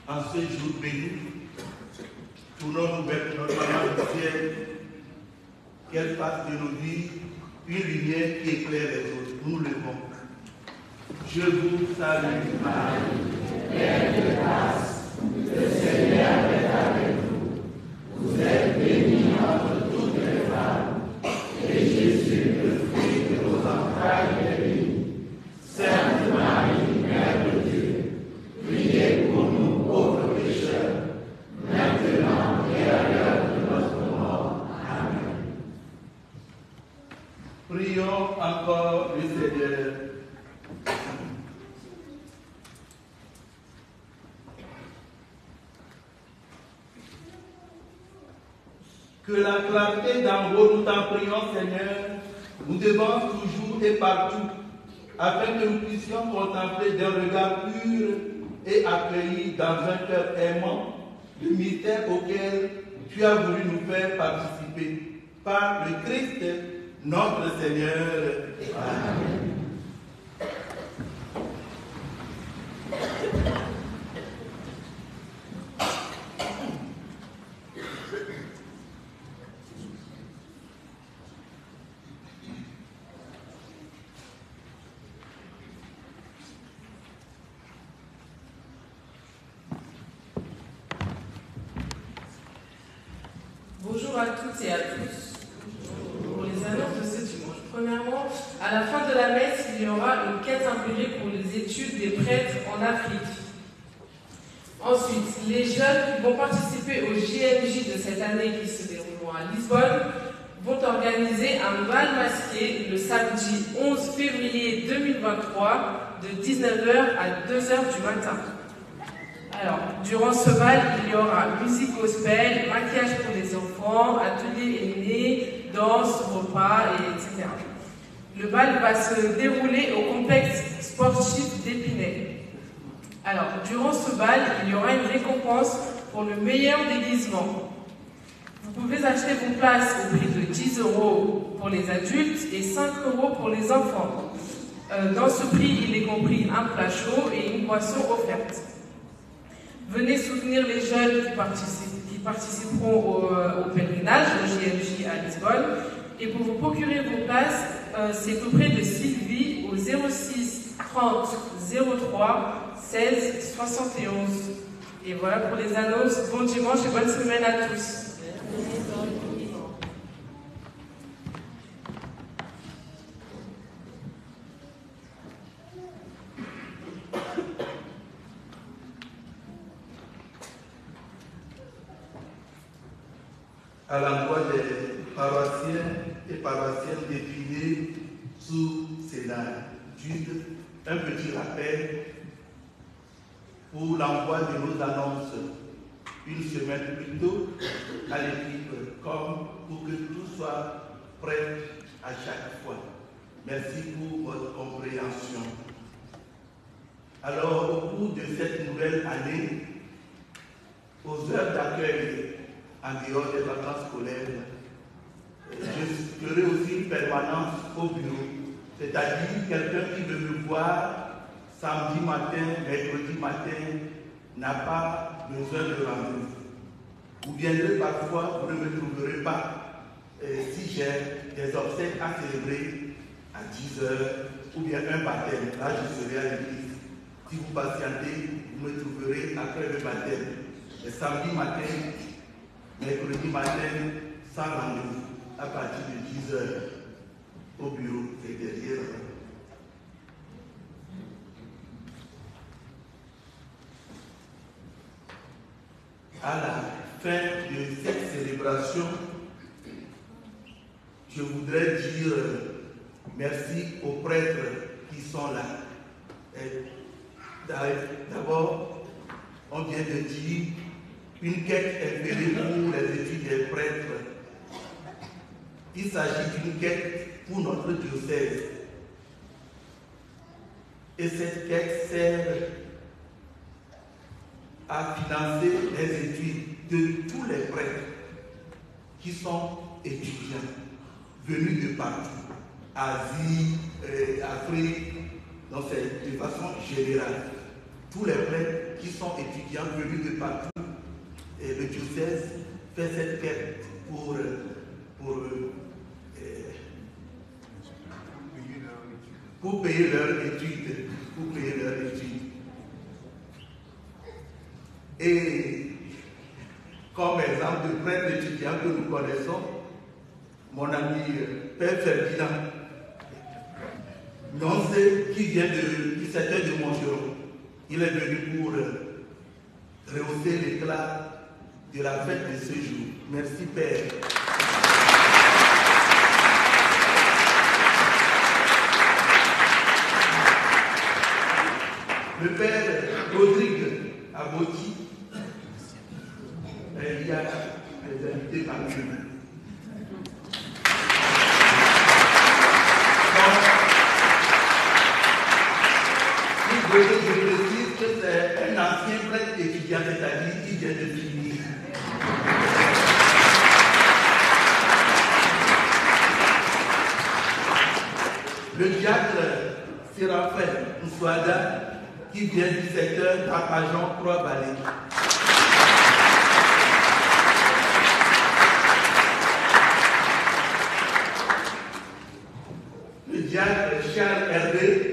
En ce jour béni, tournons-nous vers notre maman du ciel, qu'elle fasse de nos vies une lumière qui éclaire les autres. Nous le levons. Je vous salue, Marie, pleine de grâce, le Seigneur est avec vous. Vous êtes bénie entre toutes les femmes, et Jésus, le fruit de vos entrailles, est béni. Sainte Marie, Mère de Dieu, priez pour nous pauvres pécheurs, maintenant et à l'heure de notre mort. Amen. Prions encore le Seigneur. Que la clarté d'en haut, nous t'en prions, Seigneur, nous devance toujours et partout, afin que nous puissions contempler d'un regard pur et accueillir dans un cœur aimant le mystère auquel tu as voulu nous faire participer. Par le Christ, notre Seigneur. Amen. Bonjour à toutes et à tous. Pour les annonces de ce dimanche. Premièrement, à la fin de la messe, il y aura une quête imprimée pour les études des prêtres en Afrique. Ensuite, les jeunes qui vont participer au JMJ de cette année qui se dérouleront à Lisbonne vont organiser un bal masqué le samedi 11 février 2023 de 19h à 2h du matin. Alors, durant ce bal, il y aura musique gospel, maquillage pour les enfants, atelier aîné, danse, repas, etc. Le bal va se dérouler au complexe sportif d'Épinay. Alors, durant ce bal, il y aura une récompense pour le meilleur déguisement. Vous pouvez acheter vos places au prix de 10 € pour les adultes et 5 € pour les enfants. Dans ce prix, il est compris un plat chaud et une boisson offerte. Venez soutenir les jeunes qui participeront au pèlerinage, au JMJ à Lisbonne. Et pour vous procurer vos places, c'est auprès de Sylvie au 06 30 03 16 71. Et voilà pour les annonces. Bon dimanche et bonne semaine à tous. À l'endroit des paroissiens et paroissiennes d'Épinay sous Sénat Jude, un petit rappel pour l'envoi de nos annonces une semaine plus tôt à l'équipe comme pour que tout soit prêt à chaque fois. Merci pour votre compréhension. Alors, au cours de cette nouvelle année, aux heures d'accueil en dehors des vacances scolaires, je ferai aussi une permanence au bureau, c'est-à-dire quelqu'un qui veut me voir samedi matin, mercredi matin, n'a pas besoin de rendez-vous. Vous viendrez parfois, vous ne me trouverez pas si j'ai des obsèques à célébrer à 10h ou bien un baptême. Là, je serai à l'église. Si vous patientez, vous me trouverez après le baptême. Le samedi matin, mercredi matin, sans rendez-vous, à partir de 10h au bureau, c'est derrière. À la fin de cette célébration, je voudrais dire merci aux prêtres qui sont là. D'abord, on vient de dire une quête est faite pour les études des prêtres. Il s'agit d'une quête pour notre diocèse. Et cette quête sert à financer les études de tous les prêtres qui sont étudiants, venus de partout, Asie, Afrique, donc c'est de façon générale. tous les prêtres qui sont étudiants venus de partout. Et le diocèse fait cette quête pour payer leurs études. Et comme exemple de prêtre étudiant que nous connaissons, mon ami Père Ferdinand Nonce, qui s'était de Montgeron. Il est venu pour rehausser l'éclat de la fête de ce jour. Merci Père. Le Père Rodrigue Aboti, il y a des invités parmi nous. Je précise que c'est un ancien prêtre étudiant, c'est-à-dire qui vient de finir. Le diacre Séraphin Moussouada, qui vient du secteur d'Arpajon Trois-Vallées. Le diacre Charles Hervé,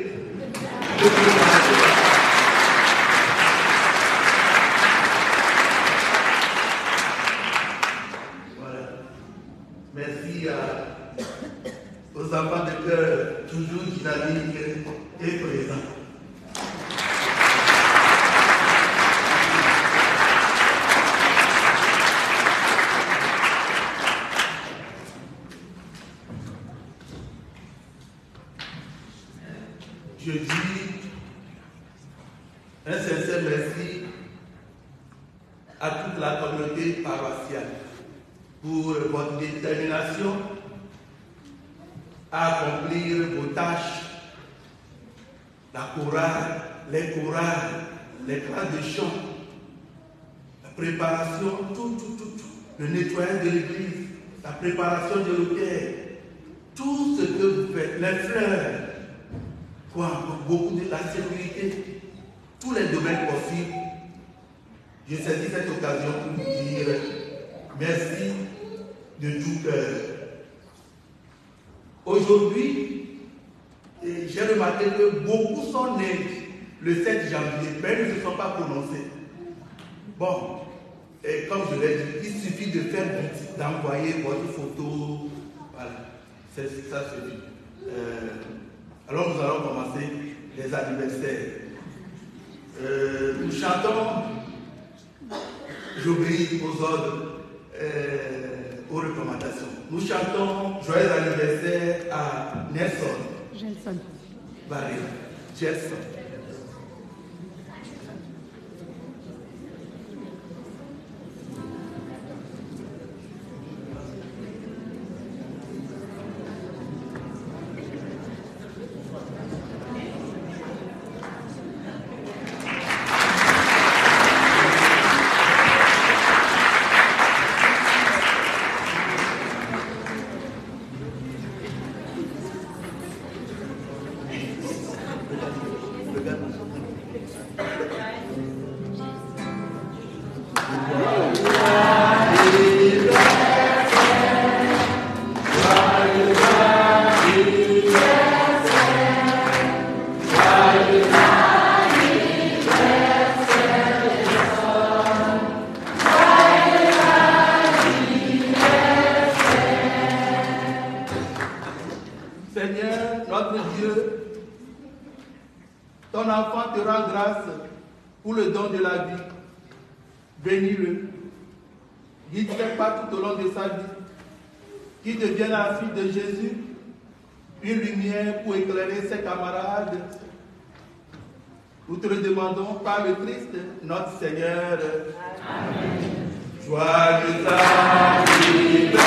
voilà. Merci aux enfants de cœur, toujours dynamiques et présents. Je dis un sincère merci à toute la communauté paroissiale pour votre détermination à accomplir vos tâches, la chorale, les chorales, les classes de chant, la préparation, tout, le nettoyage de l'église, la préparation de l'autel, tout ce que vous faites, les fleurs, beaucoup de la sécurité, tous les domaines possibles. Je saisis cette occasion pour vous dire merci de tout cœur. Aujourd'hui, j'ai remarqué que beaucoup sont nés le 7 janvier, mais ils ne se sont pas prononcés. Bon, et comme je l'ai dit, il suffit de faire d'envoyer votre photo. Voilà, ça suffit. Alors nous allons commencer les anniversaires. Nous chantons, j'obéis aux ordres, aux recommandations. Nous chantons joyeux anniversaire à Nelson Gelson Barré. Gelson. Ton enfant te rend grâce pour le don de la vie. Bénis-le. Guide-le pas tout au long de sa vie. Qu'il devienne la fille de Jésus, une lumière pour éclairer ses camarades. Nous te le demandons par le Christ, notre Seigneur. Amen. Joyeux anniversaire.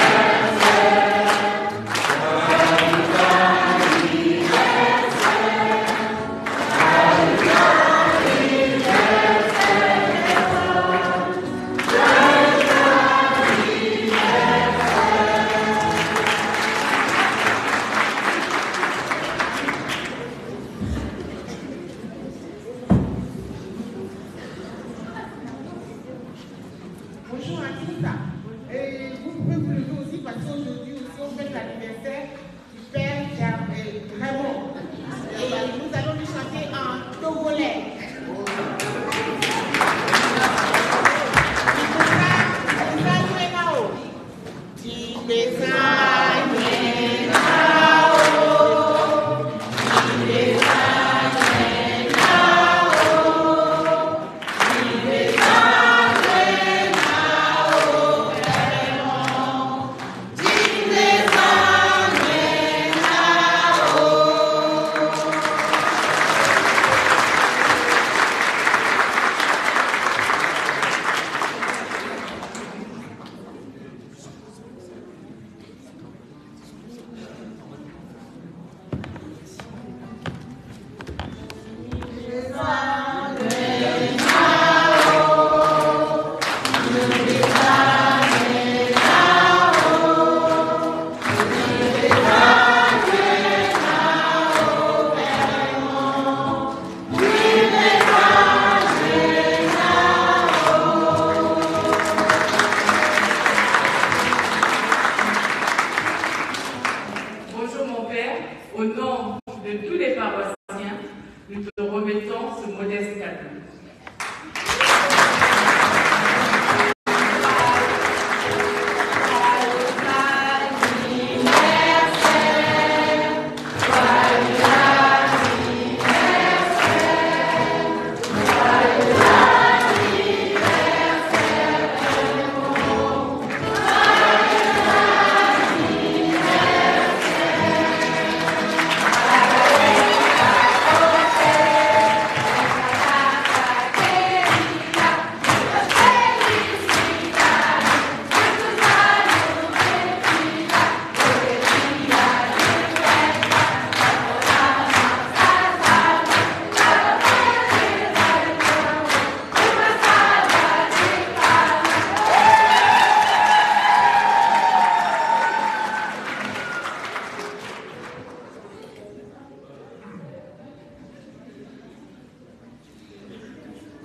Modeste Calme.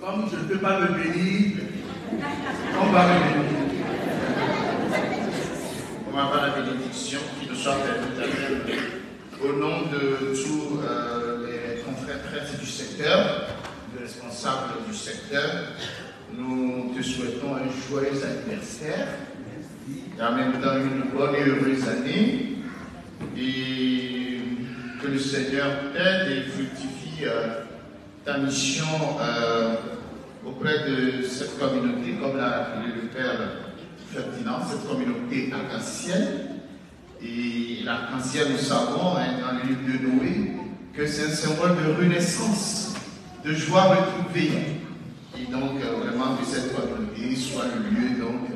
Comme je ne peux pas me bénir, on va me bénir. On va avoir la bénédiction qui nous soit permise au nom de tous les confrères prêtres du secteur, les responsables du secteur. Nous te souhaitons un joyeux anniversaire et en même temps une bonne et heureuse année, et que le Seigneur t'aide et fructifie ta mission auprès de cette communauté, comme l'a rappelé le Père Ferdinand, cette communauté arc-en-ciel. Et l'arc-en-ciel, nous savons, dans le livre de Noé, que c'est un symbole de renaissance, de joie retrouvée. Et donc, vraiment, que cette communauté soit le lieu donc,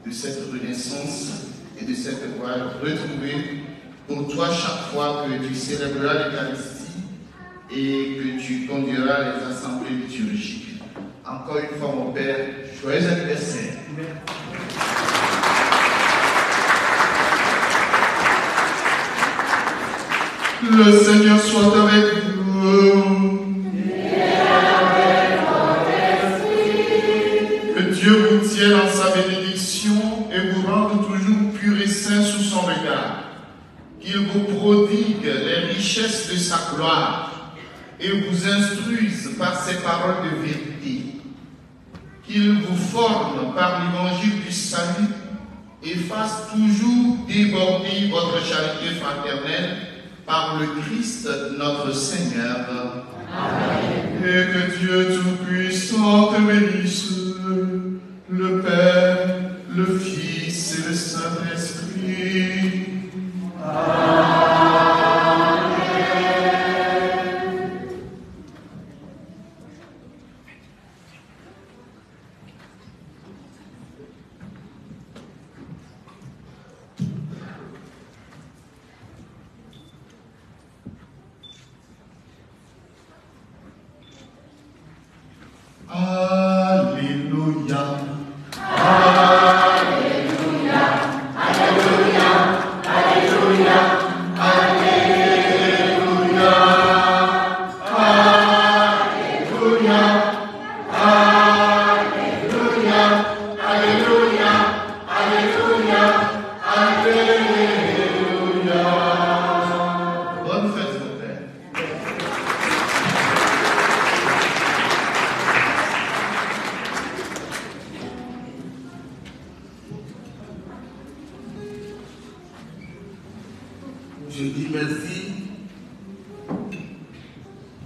de cette renaissance et de cette joie retrouvée pour toi chaque fois que tu célébreras l'Eucharistie et que tu conduiras les assemblées liturgiques. Encore une fois, mon Père, joyeux anniversaire. Le Seigneur soit avec vous. Que Dieu vous tienne en sa bénédiction et vous rende toujours pur et saint sous son regard. Qu'il vous prodigue les richesses de sa gloire et vous instruise par ses paroles de vérité. Qu'il vous forme par l'évangile du salut et fasse toujours déborder votre charité fraternelle par le Christ notre Seigneur. Amen. Et que Dieu Tout-Puissant te bénisse, le Père, le Fils et le Saint-Esprit. Amen. Alléluia. Alléluia. Alléluia. Alléluia. Alléluia. Alléluia. Alléluia. Alléluia. Alléluia. Alléluia. Bonne fête, mon Père. Je dis merci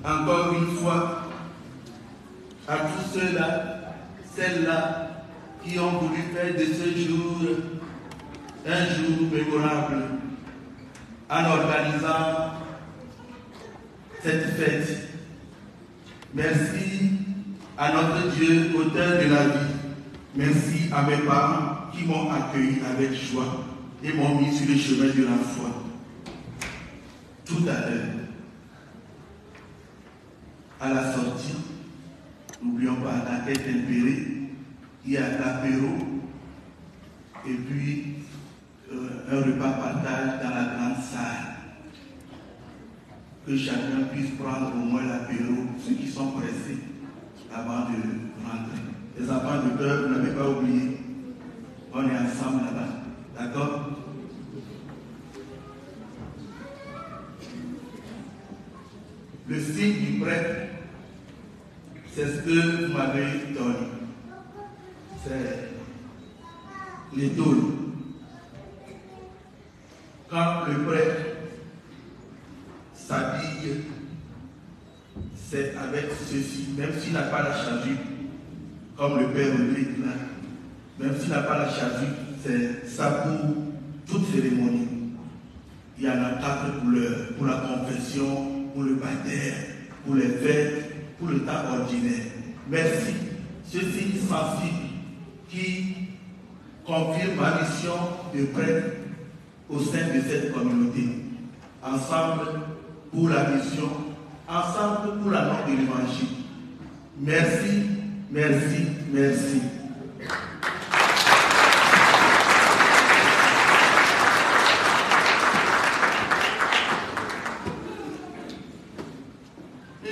encore une fois à tous ceux-là, celles-là qui ont voulu faire de ce jour un jour mémorable en organisant cette fête. Merci à notre Dieu, auteur de la vie. Merci à mes parents qui m'ont accueilli avec joie et m'ont mis sur le chemin de la foi. Tout à l'heure, à la sortie, n'oublions pas la quête tempérée, il y a l'apéro et puis un repas partage dans la grande salle. Que chacun puisse prendre au moins l'apéro, ceux qui sont pressés avant de rentrer. Les enfants de cœur, vous n'avez pas oublié, on est ensemble là-bas, d'accord? Le signe du prêtre C'est ce que vous m'avez donné. C'est les tôles. Quand le prêtre s'habille, c'est avec ceci, même s'il n'a pas la chasuble, comme le Père le déclare, même s'il n'a pas la chasuble, c'est ça pour toute cérémonie. Il y en a 4 couleurs, pour la confession, pour le baptême, pour les fêtes, pour le temps ordinaire. Merci, ce signe sensible qui confirme ma mission de prêtre au sein de cette communauté. Ensemble pour la mission, ensemble pour la langue de l'évangile. Merci, merci, merci.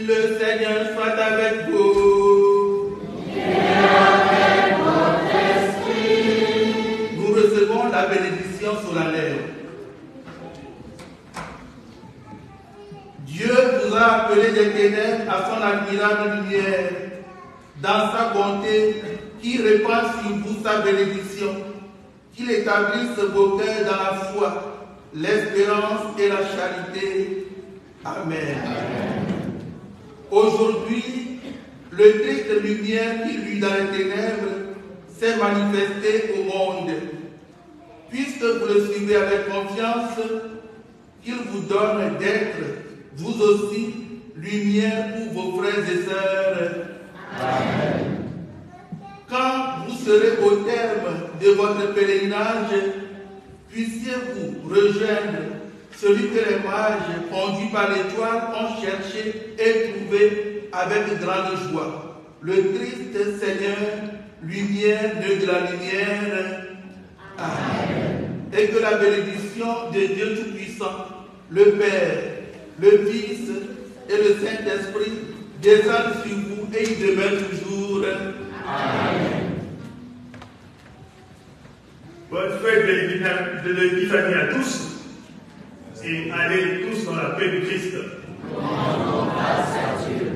Le Seigneur soit avec vous. Et avec votre esprit. Nous recevons la bénédiction solennelle. Dieu vous a appelé des ténèbres à son admirable lumière, dans sa bonté, qui répand sur vous sa bénédiction, qu'il établisse vos cœurs dans la foi, l'espérance et la charité. Amen. Amen. Aujourd'hui, le Christ de lumière qui luit dans les ténèbres s'est manifesté au monde. Puisque vous le suivez avec confiance, qu'il vous donne d'être, vous aussi, lumière pour vos frères et sœurs. Amen. Quand vous serez au terme de votre pèlerinage, puissiez-vous rejoindre celui que les mages, conduits par l'étoile, ont cherché et trouvé avec grande joie. Le Christ Seigneur, lumière de la lumière. Amen. Et que la bénédiction de Dieu Tout-Puissant, le Père, le Fils et le Saint-Esprit descendent sur vous et y demeurent toujours. Amen. Bonne fête de l'Épiphanie à tous. Et allez tous dans la paix du Christ. Rendons grâce à Dieu.